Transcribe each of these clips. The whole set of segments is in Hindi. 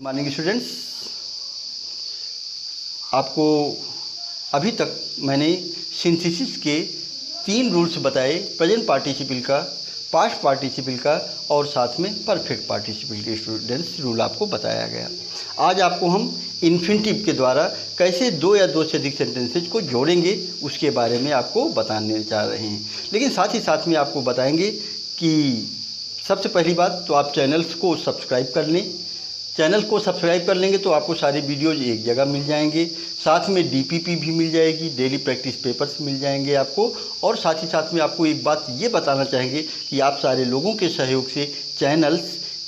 मॉर्निंग स्टूडेंट्स, आपको अभी तक मैंने सिंथेसिस के 3 रूल्स बताए, प्रेजेंट पार्टिसिपल का, पास्ट पार्टिसिपल का और साथ में परफेक्ट पार्टिसिपल के स्टूडेंट्स रूल आपको बताया गया। आज आपको हम इन्फिनिटिव के द्वारा कैसे 2 या 2 से अधिक सेंटेंसेज को जोड़ेंगे उसके बारे में आपको बताने जा रहे हैं। लेकिन साथ ही साथ में आपको बताएंगे कि सबसे पहली बात तो आप चैनल्स को सब्सक्राइब कर लें। चैनल को सब्सक्राइब कर लेंगे तो आपको सारे वीडियोज एक जगह मिल जाएंगे, साथ में डीपीपी भी मिल जाएगी, डेली प्रैक्टिस पेपर्स मिल जाएंगे आपको। और साथ ही साथ में आपको एक बात ये बताना चाहेंगे कि आप सारे लोगों के सहयोग से चैनल्स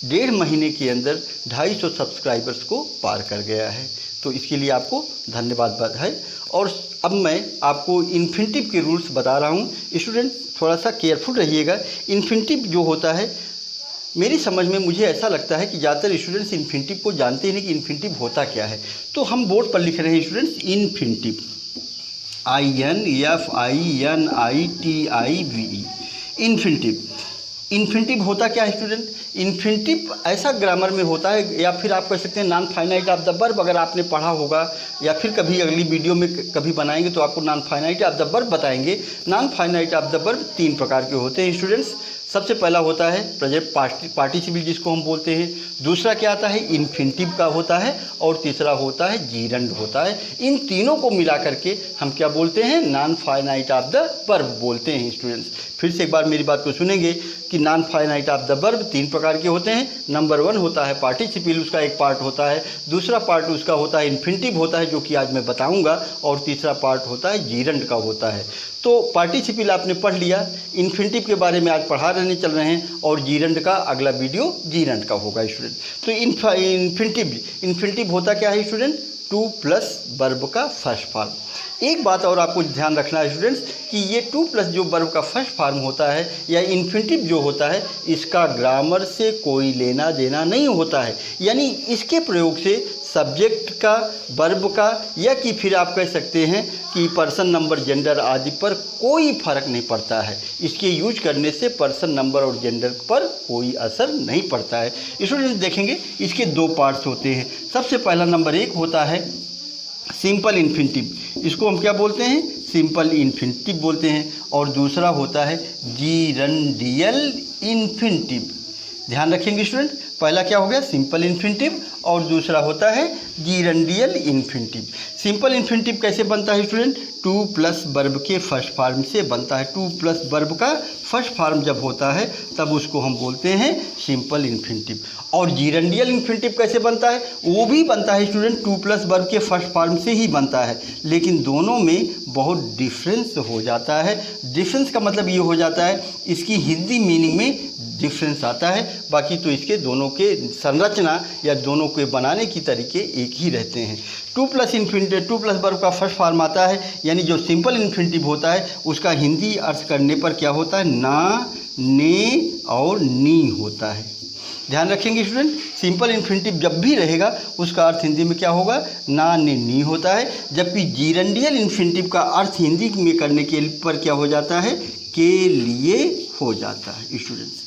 1.5 महीने के अंदर 250 सब्सक्राइबर्स को पार कर गया है, तो इसके लिए आपको धन्यवाद है। और अब मैं आपको इन्फिनिटिव के रूल्स बता रहा हूँ। स्टूडेंट थोड़ा सा केयरफुल रहिएगा। इन्फिनिटिव जो होता है, मेरी समझ में मुझे ऐसा लगता है कि ज़्यादातर स्टूडेंट्स इन्फिनिटिव को जानते ही नहीं कि इन्फिनिटिव होता क्या है। तो हम बोर्ड पर लिख रहे हैं students infinitive, INFINITIVE, infinitive. Infinitive होता क्या है स्टूडेंट? इन्फिनिटिव ऐसा ग्रामर में होता है, या फिर आप कह सकते हैं non finite of the verb. अगर आपने पढ़ा होगा या फिर कभी अगली वीडियो में कभी बनाएंगे तो आपको non finite of the verb बताएंगे। Non finite of the verb 3 प्रकार के होते हैं स्टूडेंट्स। सबसे पहला होता है प्रेजेंट पार्टिसिपल जिसको हम बोलते हैं, दूसरा क्या आता है इन्फिनिटिव का होता है, और तीसरा होता है जीरंड होता है। इन तीनों को मिला करके हम क्या बोलते हैं? Non finite of the verb बोलते हैं स्टूडेंट्स। फिर से एक बार मेरी बात को सुनेंगे कि non finite of the verb 3 प्रकार के होते हैं। नंबर 1 होता है पार्टिसिपल, उसका एक पार्ट होता है। दूसरा पार्ट उसका होता है इन्फिनिटिव होता है, जो कि आज मैं बताऊंगा। और तीसरा पार्ट होता है जीरंड का होता है। तो पार्टिसिपल आपने पढ़ लिया, इन्फिनिटिव के बारे में आज पढ़ा रहने चल रहे हैं, और जीरंड का अगला वीडियो जीरंड का होगा स्टूडेंट। तो इन्फिनिटिव होता क्या है स्टूडेंट? 2 प्लस वर्ब का फर्स्ट फॉर्म। एक बात और आपको ध्यान रखना है स्टूडेंट्स कि ये 2 प्लस जो वर्ब का फर्स्ट फॉर्म होता है या इन्फिनिटिव जो होता है, इसका ग्रामर से कोई लेना देना नहीं होता है। यानी इसके प्रयोग से सब्जेक्ट का, वर्ब का, या कि फिर आप कह सकते हैं कि पर्सन, नंबर, जेंडर आदि पर कोई फर्क नहीं पड़ता है। इसके यूज करने से पर्सन, नंबर और जेंडर पर कोई असर नहीं पड़ता है। स्टूडेंट्स देखेंगे इसके 2 पार्ट्स होते हैं। सबसे पहला नंबर 1 होता है सिंपल इन्फिनिटिव, इसको हम क्या बोलते हैं? सिंपल इन्फिनिटिव बोलते हैं। और दूसरा होता है जीरंडियल इन्फिनिटिव। ध्यान रखेंगे स्टूडेंट, पहला क्या हो गया? सिंपल इन्फिनिटिव, और दूसरा होता है जीरंडियल इन्फिनिटिव। सिंपल इन्फिनिटिव कैसे बनता है स्टूडेंट? 2 प्लस वर्ब के फर्स्ट फॉर्म से बनता है। 2 प्लस वर्ब का फर्स्ट फॉर्म जब होता है तब उसको हम बोलते हैं सिंपल इन्फिनिटिव। और जीरंडियल इन्फिनिटिव कैसे बनता है? वो भी बनता है स्टूडेंट 2 प्लस वर्ब के फर्स्ट फॉर्म से ही बनता है, लेकिन दोनों में बहुत डिफरेंस हो जाता है। डिफरेंस का मतलब ये हो जाता है इसकी हिंदी मीनिंग में डिफरेंस आता है, बाकी तो इसके दोनों के संरचना या दोनों के बनाने की तरीके एक ही रहते हैं। 2 प्लस वर्ब का फर्स्ट फॉर्म आता है, यानी जो सिंपल इन्फिनिटिव होता है उसका हिंदी अर्थ करने पर क्या होता है? ना, ने और नी होता है। ध्यान रखेंगे स्टूडेंट, सिंपल इन्फिनिटिव जब भी रहेगा उसका अर्थ हिंदी में क्या होगा? ना, ने, नी होता है। जबकि जीरंडियल इन्फिनिटिव का अर्थ हिंदी में करने के पर क्या हो जाता है? के लिए हो जाता है स्टूडेंट्स।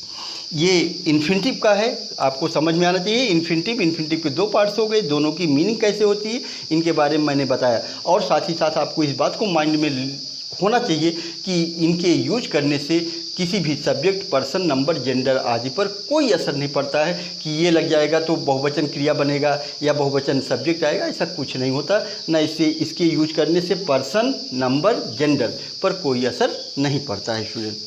ये इन्फिनिटिव का है, आपको समझ में आना चाहिए। इन्फिनिटिव के 2 पार्ट्स हो गए, दोनों की मीनिंग कैसे होती है इनके बारे में मैंने बताया। और साथ ही साथ आपको इस बात को माइंड में होना चाहिए कि इनके यूज करने से किसी भी सब्जेक्ट, पर्सन, नंबर, जेंडर आदि पर कोई असर नहीं पड़ता है कि ये लग जाएगा तो बहुवचन क्रिया बनेगा या बहुवचन सब्जेक्ट आएगा, ऐसा कुछ नहीं होता। ना इससे इसके यूज करने से पर्सन, नंबर, जेंडर पर कोई असर नहीं पड़ता है स्टूडेंट।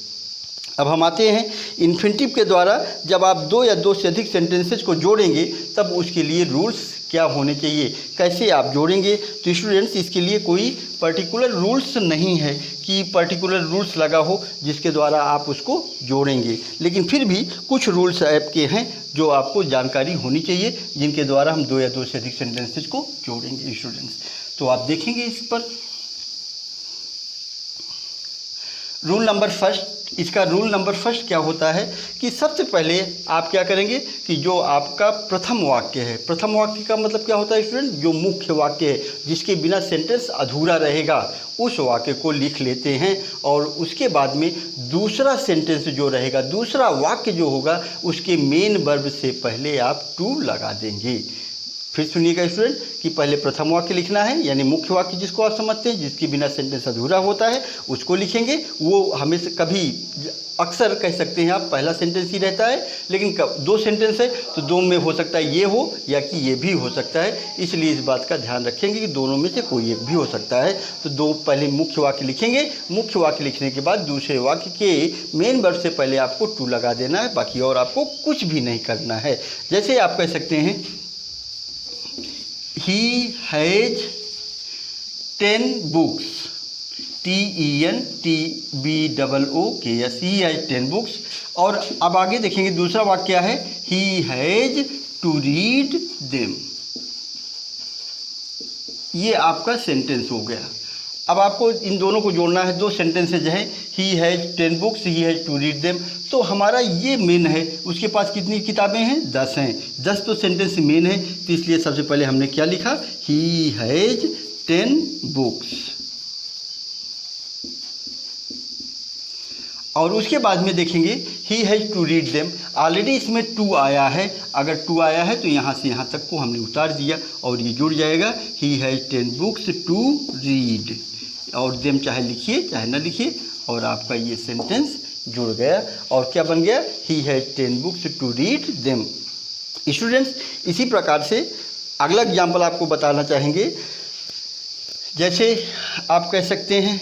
अब हम आते हैं इन्फिनिटिव के द्वारा जब आप 2 या 2 से अधिक सेंटेंसेज को जोड़ेंगे तब उसके लिए रूल्स क्या होने चाहिए, कैसे आप जोड़ेंगे। तो स्टूडेंट्स इसके लिए कोई पर्टिकुलर रूल्स नहीं है कि पर्टिकुलर रूल्स लगा हो जिसके द्वारा आप उसको जोड़ेंगे, लेकिन फिर भी कुछ रूल्स आपके हैं जो आपको जानकारी होनी चाहिए, जिनके द्वारा हम 2 या 2 से अधिक सेंटेंसेज को जोड़ेंगे स्टूडेंट्स। तो आप देखेंगे इस पर रूल नंबर फर्स्ट। इसका रूल नंबर फर्स्ट क्या होता है कि सबसे पहले आप क्या करेंगे कि जो आपका प्रथम वाक्य है, प्रथम वाक्य का मतलब क्या होता है स्टूडेंट? जो मुख्य वाक्य है जिसके बिना सेंटेंस अधूरा रहेगा, उस वाक्य को लिख लेते हैं। और उसके बाद में दूसरा सेंटेंस जो रहेगा, दूसरा वाक्य जो होगा, उसके मेन वर्ब से पहले आप टू लगा देंगे। फिर सुनिएगा स्टूडेंट कि पहले प्रथम वाक्य लिखना है, यानी मुख्य वाक्य जिसको आप समझते हैं, जिसके बिना सेंटेंस अधूरा होता है, उसको लिखेंगे। वो हमेशा कभी अक्सर कह सकते हैं आप पहला सेंटेंस ही रहता है, लेकिन दो सेंटेंस है तो दो में हो सकता है ये हो या कि ये भी हो सकता है, इसलिए इस बात का ध्यान रखेंगे कि दोनों में से कोई एक भी हो सकता है। तो दो पहले मुख्य वाक्य लिखेंगे, मुख्य वाक्य लिखने के बाद दूसरे वाक्य के मेन वर्ब से पहले आपको टू लगा देना है, बाकी और आपको कुछ भी नहीं करना है। जैसे आप कह सकते हैं he has 10 books, TENTBOOKS, he has 10 books. और अब आगे देखेंगे दूसरा वाक्य क्या है, he has to read them. ये आपका सेंटेंस हो गया। अब आपको इन दोनों को जोड़ना है, दो सेंटेंसेज हैं, he has 10 books, he has to read them. तो हमारा ये मेन है, उसके पास कितनी किताबें हैं, 10 हैं, 10 तो सेंटेंस मेन है, तो इसलिए सबसे पहले हमने क्या लिखा, ही हैज़ 10 बुक्स। और उसके बाद में देखेंगे he has to read them. Already इसमें टू आया है, अगर टू आया है तो यहाँ से यहाँ तक को हमने उतार दिया और ये जुड़ जाएगा, he has 10 books to read, और देम चाहे लिखिए चाहे ना लिखिए, और आपका ये सेंटेंस जुड़ गया। और क्या बन गया, he has 10 books to read them. Students, इसी प्रकार से अगला एग्जाम्पल आपको बताना चाहेंगे। जैसे आप कह सकते हैं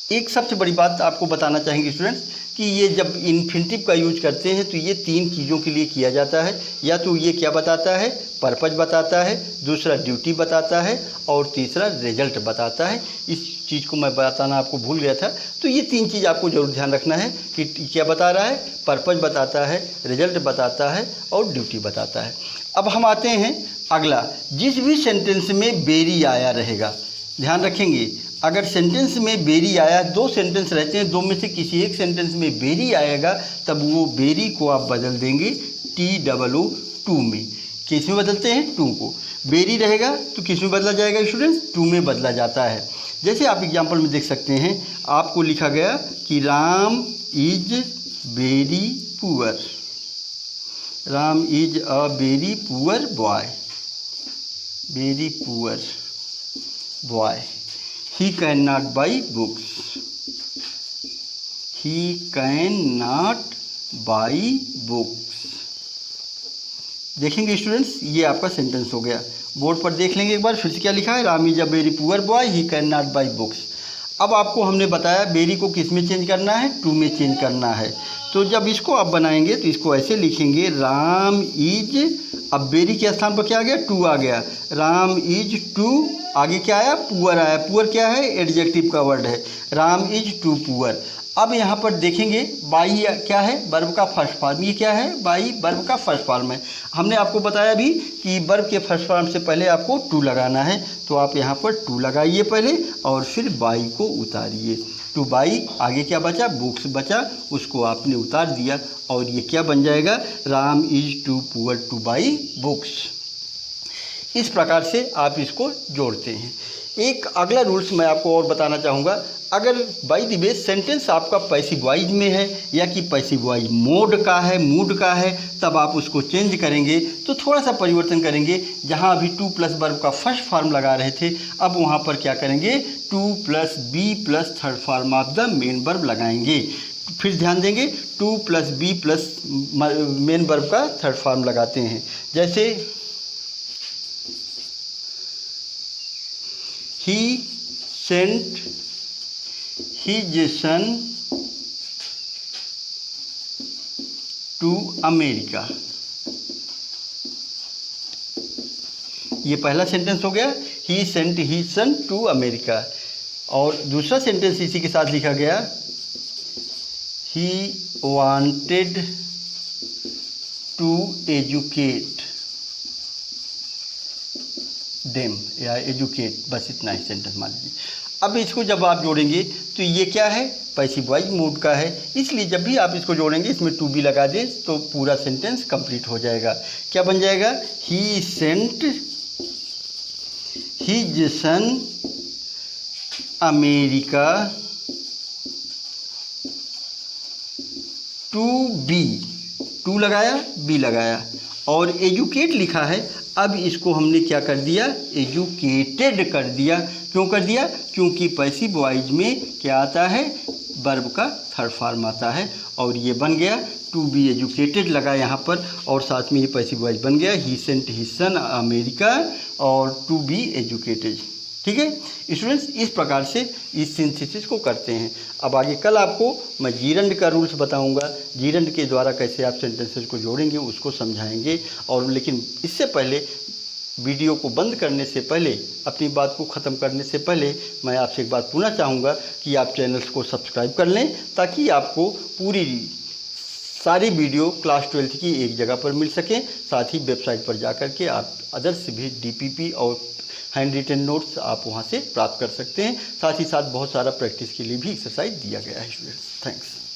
एक सबसे बड़ी बात आपको बताना चाहेंगे स्टूडेंट्स कि ये जब इन्फिनिटिव का यूज करते हैं तो ये तीन चीज़ों के लिए किया जाता है। या तो ये क्या बताता है, पर्पज बताता है, दूसरा ड्यूटी बताता है, और तीसरा रिजल्ट बताता है। इस चीज़ को मैं बताना आपको भूल गया था। तो ये तीन चीज़ आपको ज़रूर ध्यान रखना है कि क्या बता रहा है, पर्पज बताता है, रिजल्ट बताता है, और ड्यूटी बताता है। अब हम आते हैं अगला, जिस भी सेंटेंस में बेरी आया रहेगा, ध्यान रखेंगे अगर सेंटेंस में बेरी आया, दो सेंटेंस रहते हैं, दो में से किसी एक सेंटेंस में बेरी आएगा, तब वो बेरी को आप बदल देंगे TOO में। किस में बदलते हैं, टू को। बेरी रहेगा तो किस में बदला जाएगा स्टूडेंट्स, टू में बदला जाता है। जैसे आप एग्जाम्पल में देख सकते हैं, आपको लिखा गया कि Ram is very poor, Ram is a very poor boy, very poor boy. He cannot buy books, he cannot buy books। देखेंगे स्टूडेंट्स, ये आपका सेंटेंस हो गया। बोर्ड पर देख लेंगे एक बार, फिर से क्या लिखा है, Ram is a very poor boy, he can not by books. अब आपको हमने बताया बेरी को किस में चेंज करना है, टू में चेंज करना है। तो जब इसको आप बनाएंगे तो इसको ऐसे लिखेंगे, राम इज, अब बेरी के स्थान पर क्या आ गया, टू आ गया, राम इज टू, आगे क्या आया, पुअर आया। पुअर क्या है, एडजेक्टिव का वर्ड है, राम इज टू पुअर। अब यहाँ पर देखेंगे बाई क्या है, वर्ब का फर्स्ट फॉर्म, ये क्या है, बाई वर्ब का फर्स्ट फॉर्म है। हमने आपको बताया भी कि वर्ब के फर्स्ट फॉर्म से पहले आपको टू लगाना है, तो आप यहाँ पर टू लगाइए पहले और फिर बाई को उतारिए। टू बाई, आगे क्या बचा, बुक्स बचा, उसको आपने उतार दिया और ये क्या बन जाएगा, Ram is too poor to buy books. इस प्रकार से आप इसको जोड़ते हैं। एक अगला रूल्स मैं आपको और बताना चाहूँगा, अगर बाय द वे सेंटेंस आपका पैसिव वॉइस में है या कि पैसिव वॉइस मोड का है, मूड का है, तब आप उसको चेंज करेंगे तो थोड़ा सा परिवर्तन करेंगे। जहाँ अभी टू प्लस वर्ब का फर्स्ट फॉर्म लगा रहे थे, अब वहाँ पर क्या करेंगे, to plus be plus third form of the main verb लगाएंगे। फिर ध्यान देंगे, to plus be plus main verb का थर्ड फॉर्म लगाते हैं। जैसे he sent his son to America। ये पहला सेंटेंस हो गया, he sent his son to America। और दूसरा सेंटेंस इसी के साथ लिखा गया, he wanted to educate them या एजुकेट, बस इतना ही सेंटेंस मान लीजिए। अब इसको जब आप जोड़ेंगे तो ये क्या है, पैसिव वॉइस मूड का है, इसलिए जब भी आप इसको जोड़ेंगे इसमें टू भी लगा दें तो पूरा सेंटेंस कंप्लीट हो जाएगा। क्या बन जाएगा, he sent his son America to be, to लगाया, बी लगाया और एजुकेट लिखा है। अब इसको हमने क्या कर दिया, एजुकेटेड कर दिया। क्यों कर दिया, क्योंकि पैसिव वॉइस में क्या आता है, वर्ब का थर्ड फॉर्म आता है और ये बन गया टू बी एजुकेटेड लगा यहाँ पर और साथ में ये पैसिव वॉइस बन गया ही सेंट हिज सन अमेरिका और टू बी एजुकेटेड। ठीक है स्टूडेंट्स, इस प्रकार से इस सिंथेसिस को करते हैं। अब आगे कल आपको मैं जीरंड का रूल्स बताऊंगा, जीरंड के द्वारा कैसे आप सेंटेंसेस को जोड़ेंगे उसको समझाएंगे। और लेकिन इससे पहले, वीडियो को बंद करने से पहले, अपनी बात को ख़त्म करने से पहले मैं आपसे एक बात पूछना चाहूँगा कि आप चैनल्स को सब्सक्राइब कर लें ताकि आपको पूरी सारी वीडियो क्लास 12th की एक जगह पर मिल सकें। साथ ही वेबसाइट पर जाकर के आप अदर्स भी DPP और हैंड रिटन नोट्स आप वहां से प्राप्त कर सकते हैं। साथ ही साथ बहुत सारा प्रैक्टिस के लिए भी एक्सरसाइज दिया गया है स्टूडेंट्स। थैंक्स।